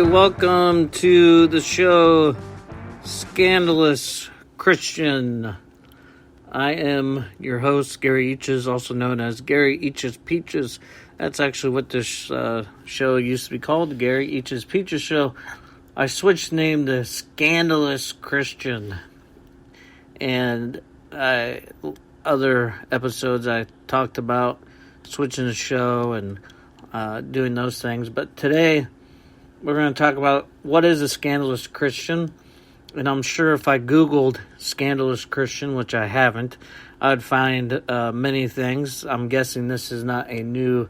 Welcome to the show, Scandalous Christian. I am your host, Gary Eaches, also known as Gary Eaches Peaches. That's actually what this show used to be called, the Gary Eaches Peaches Show. I switched the name to Scandalous Christian. And other episodes I talked about switching the show and doing those things. But today, we're going to talk about what is a scandalous Christian. And I'm sure if I Googled scandalous Christian, which I haven't, I'd find many things. I'm guessing this is not a new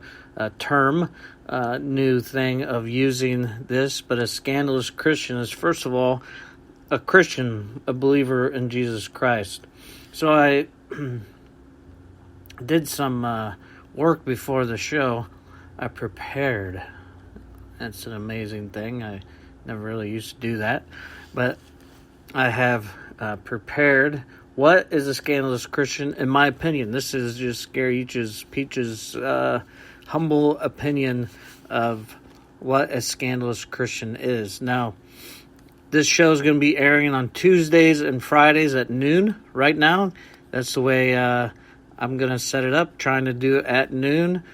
term, new thing of using this. But a scandalous Christian is, first of all, a Christian, a believer in Jesus Christ. So I did some work before the show. I prepared. That's an amazing thing. I never really used to do that. But I have prepared what is a scandalous Christian, in my opinion. This is just Gary Peach's humble opinion of what a scandalous Christian is. Now, this show is going to be airing on Tuesdays and Fridays at noon right now. That's the way I'm going to set it up, trying to do it at noon.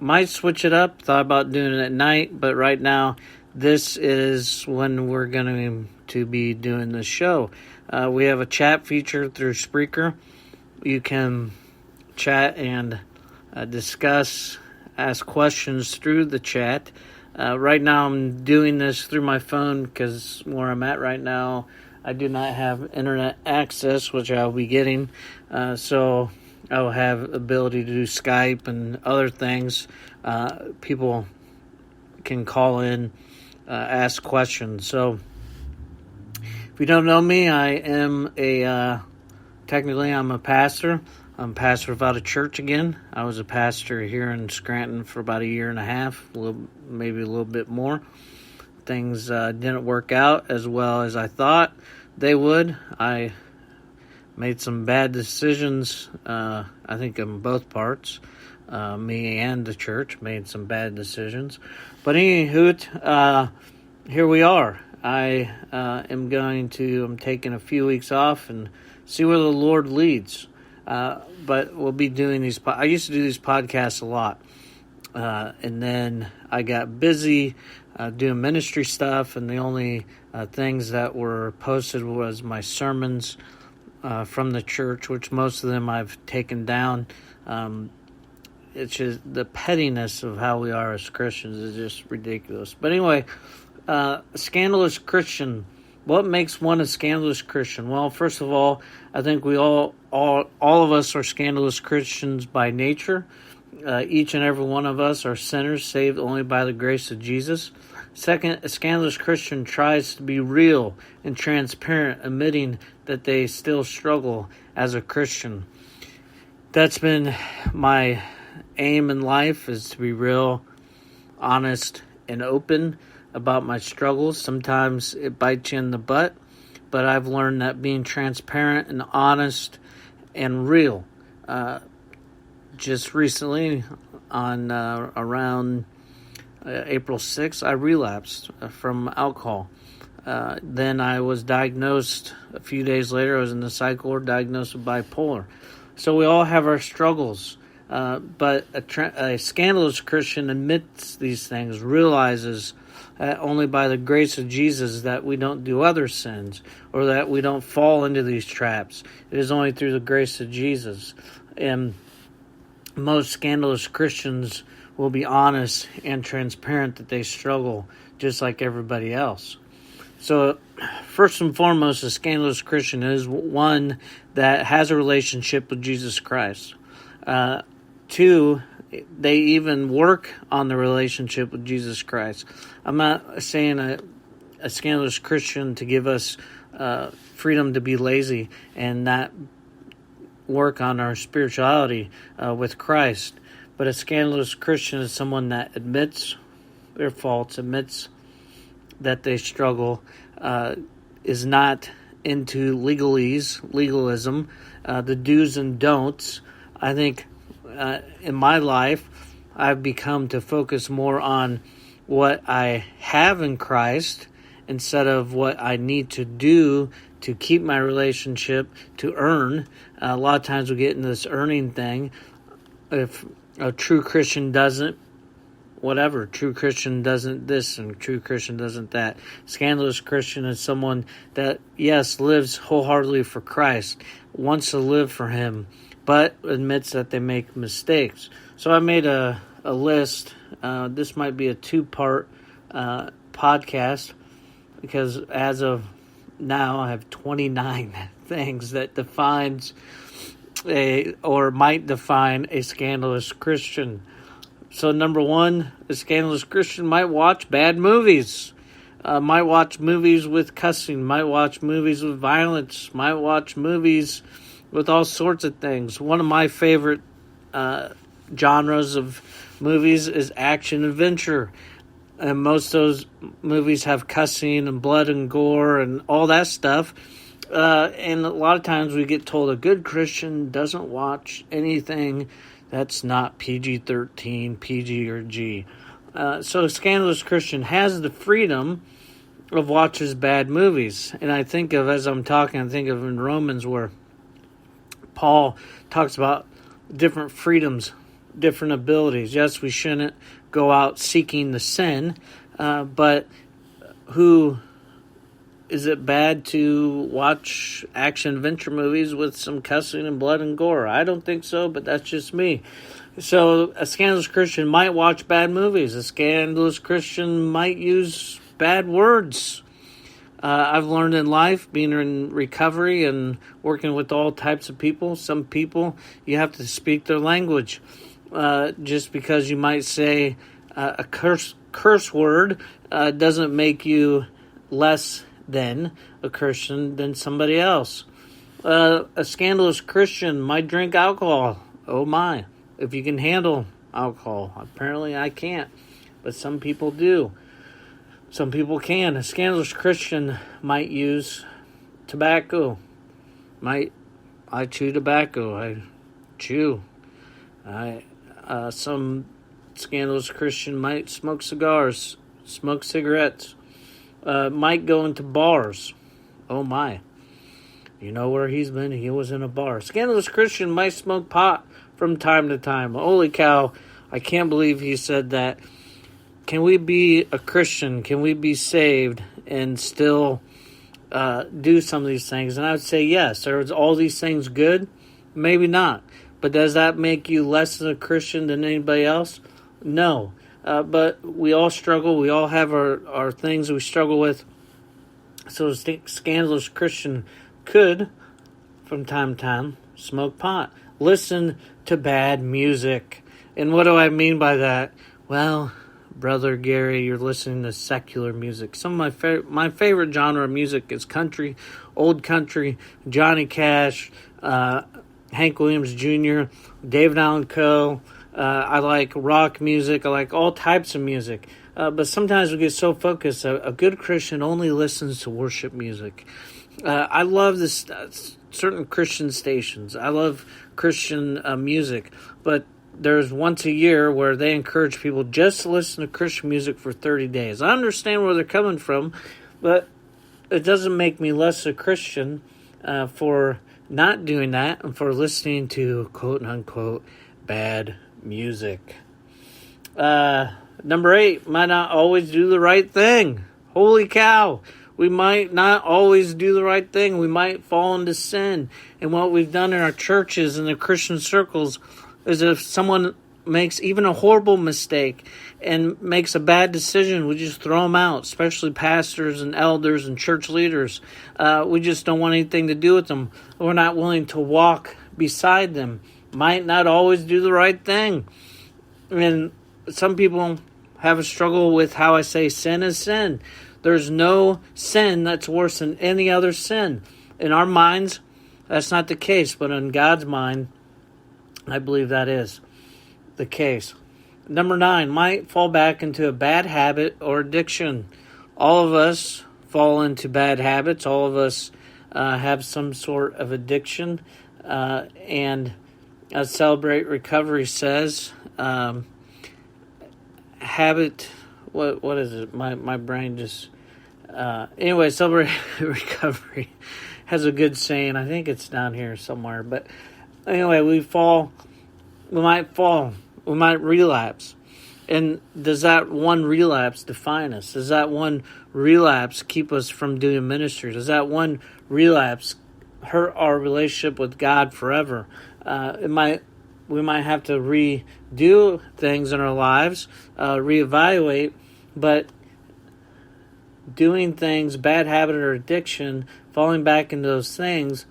Might switch it up, thought about doing it at night, but right now, this is when we're going to be doing the show. We have a chat feature through Spreaker. You can chat and discuss, ask questions through the chat. Right now, I'm doing this through my phone because where I'm at right now, I do not have internet access, which I'll be getting. So I'll have ability to do Skype and other things. People can call in, ask questions. So if you don't know me, I am technically I'm a pastor. I'm a pastor without a church again. I was a pastor here in Scranton for about a year and a half, maybe a little bit more. Things didn't work out as well as I thought they would. I made some bad decisions, I think in both parts. Me and the church made some bad decisions. But anywho, here we are. I'm taking a few weeks off and see where the Lord leads. But we'll be doing these. I used to do these podcasts a lot. And then I got busy doing ministry stuff, and the only things that were posted was my sermons from the church, which most of them I've taken down. It's just the pettiness of how we are as Christians is just ridiculous. But anyway, scandalous Christian. What makes one a scandalous Christian? Well, first of all, I think we all of us are scandalous Christians by nature. Each and every one of us are sinners saved only by the grace of Jesus. Second, a scandalous Christian tries to be real and transparent, admitting that they still struggle as a Christian. That's been my aim in life, is to be real, honest, and open about my struggles. Sometimes it bites you in the butt, but I've learned that being transparent and honest and real. Just recently, on around April 6th, I relapsed from alcohol. Then I was diagnosed a few days later. I was in the psych ward, diagnosed with bipolar. So we all have our struggles. But a scandalous Christian admits these things, realizes that only by the grace of Jesus that we don't do other sins, or that we don't fall into these traps. It is only through the grace of Jesus. And most scandalous Christians will be honest and transparent that they struggle just like everybody else. So, first and foremost, a scandalous Christian is one that has a relationship with Jesus Christ. Two, they even work on the relationship with Jesus Christ. I'm not saying a scandalous Christian to give us freedom to be lazy and not work on our spirituality with Christ. But a scandalous Christian is someone that admits their faults, admits that they struggle, is not into legalism, the do's and don'ts. I think in my life, I've become to focus more on what I have in Christ instead of what I need to do to keep my relationship, to earn. A lot of times we get into this earning thing. If a true Christian doesn't, whatever, true Christian doesn't this and true Christian doesn't that. Scandalous Christian is someone that, yes, lives wholeheartedly for Christ, wants to live for Him, but admits that they make mistakes. So I made a list. This might be a 2-part podcast, because as of now I have 29 things that defines might define a scandalous Christian. So number 1, a scandalous Christian might watch bad movies, might watch movies with cussing, might watch movies with violence, might watch movies with all sorts of things. One of my favorite genres of movies is action adventure. And most of those movies have cussing and blood and gore and all that stuff. And a lot of times we get told a good Christian doesn't watch anything that's not PG-13, PG or G. So a scandalous Christian has the freedom of watches bad movies. And I think of, as I'm talking, I think of in Romans where Paul talks about different freedoms, different abilities. Yes, we shouldn't go out seeking the sin, but is it bad to watch action adventure movies with some cussing and blood and gore? I don't think so, but that's just me. So a scandalous Christian might watch bad movies. A scandalous Christian might use bad words. I've learned in life, being in recovery and working with all types of people, some people, you have to speak their language. Just because you might say a curse word doesn't make you less than a Christian than somebody else. A scandalous Christian might drink alcohol. Oh my, if you can handle alcohol. Apparently I can't, but some people do. Some people can. A scandalous Christian might use tobacco. I chew tobacco. I chew. Some scandalous Christian might smoke cigars, smoke cigarettes, might go into bars. Oh my. You know where he's been? He was in a bar. Scandalous Christian might smoke pot from time to time. Holy cow, I can't believe he said that. Can we be a Christian? Can we be saved and still do some of these things? And I would say yes. Are all these things good? Maybe not. But does that make you less than a Christian than anybody else? No. But we all struggle. We all have our things we struggle with. So a scandalous Christian could, from time to time, smoke pot. Listen to bad music. And what do I mean by that? Well, Brother Gary, you're listening to secular music. Some of my favorite genre of music is country, old country, Johnny Cash, Hank Williams Jr., David Allan Coe. I like rock music. I like all types of music. But sometimes we get so focused. A good Christian only listens to worship music. I love this certain Christian stations. I love Christian music. But there's once a year where they encourage people just to listen to Christian music for 30 days. I understand where they're coming from, but it doesn't make me less a Christian for not doing that and for listening to quote-unquote bad music. Number 8, might not always do the right thing. Holy cow. We might not always do the right thing. We might fall into sin. And what we've done in our churches and the Christian circles is if someone makes even a horrible mistake and makes a bad decision, we just throw them out, especially pastors and elders and church leaders. We just don't want anything to do with them. We're not willing to walk beside them. Might not always do the right thing. And some people have a struggle with how I say sin is sin. There's no sin that's worse than any other sin. In our minds, that's not the case, but in God's mind, I believe that is the case. Number 9, might fall back into a bad habit or addiction. All of us fall into bad habits. All of us have some sort of addiction. And as Celebrate Recovery says, habit, what is it? My brain just... anyway, Celebrate Recovery has a good saying. I think it's down here somewhere. But anyway, we might relapse. And does that one relapse define us? Does that one relapse keep us from doing ministry? Does that one relapse hurt our relationship with God forever? We might have to redo things in our lives, reevaluate, but doing things, bad habit or addiction, falling back into those things,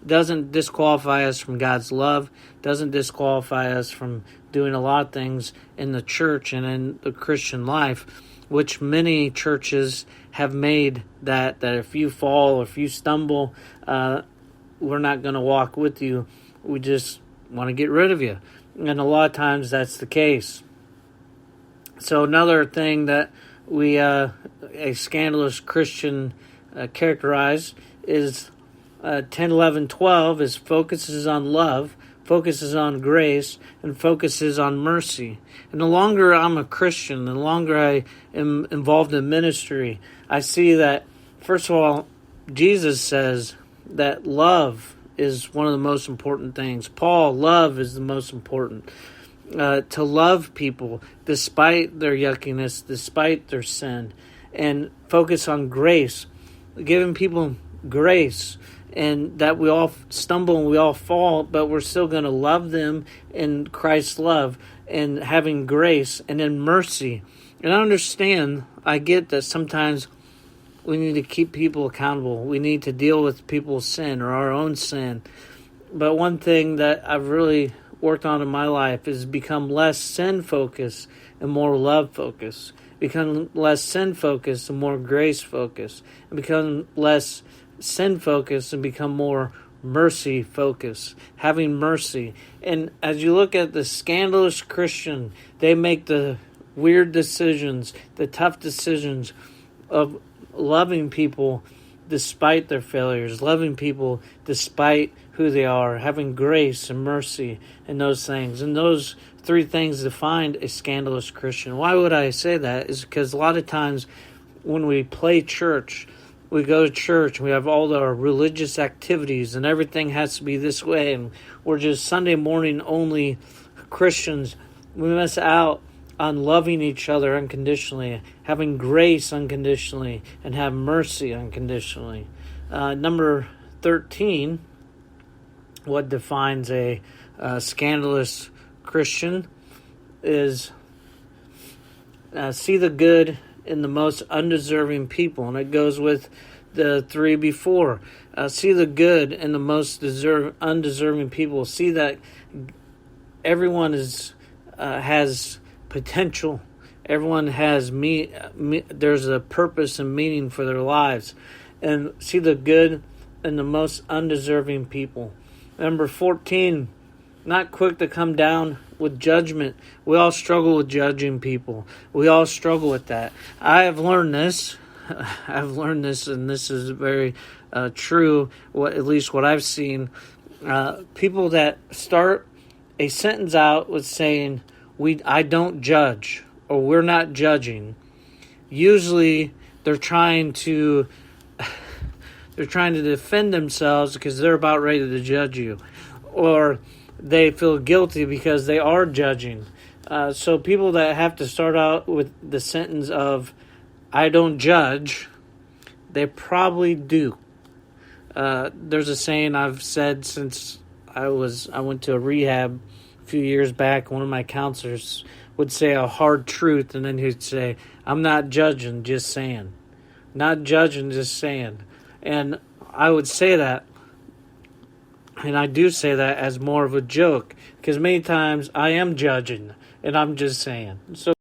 doesn't disqualify us from God's love, doesn't disqualify us from doing a lot of things in the church and in the Christian life, which many churches have made that if you fall or if you stumble, we're not going to walk with you. We just want to get rid of you. And a lot of times that's the case. So another thing that we, a scandalous Christian characterize is 10, 11, 12 is focuses on love, focuses on grace, and focuses on mercy. And the longer I'm a Christian, the longer I am involved in ministry, I see that, first of all, Jesus says that love is one of the most important things. Paul, love is the most important. To love people despite their yuckiness, despite their sin, and focus on grace, giving people grace, and that we all stumble and we all fall, but we're still going to love them in Christ's love and having grace, and then mercy. And I get that sometimes we need to keep people accountable. We need to deal with people's sin or our own sin. But one thing that I've really worked on in my life is become less sin-focused and more love-focused. Become less sin-focused and more grace-focused. And become less sin-focused and become more mercy-focused. Having mercy. And as you look at the scandalous Christian, they make the weird decisions, the tough decisions of loving people despite their failures, loving people despite who they are, having grace and mercy and those things. And those 3 things define a scandalous Christian. Why would I say that? Is because a lot of times when we play church, we go to church, we have all our religious activities, and everything has to be this way, and we're just Sunday morning only Christians. We miss out on loving each other unconditionally, having grace unconditionally, and have mercy unconditionally. Number 13, what defines a scandalous Christian is see the good in the most undeserving people. And it goes with the 3 before. See the good in the most undeserving people. See that everyone has potential. Everyone has there's a purpose and meaning for their lives. And see the good in the most undeserving people. Number 14, not quick to come down with judgment. We all struggle with judging people. We all struggle with that. I have learned this. And this is very true, at least what I've seen. People that start a sentence out with saying, I don't judge, or we're not judging. Usually they're trying to defend themselves because they're about ready to judge you, or they feel guilty because they are judging. So people that have to start out with the sentence of I don't judge, they probably do. There's a saying I've said since I went to a rehab a few years back. One of my counselors would say a hard truth, and then he'd say, I'm not judging, just saying. Not judging, just saying. And I would say that, and I do say that as more of a joke, because many times I am judging. And I'm just saying. So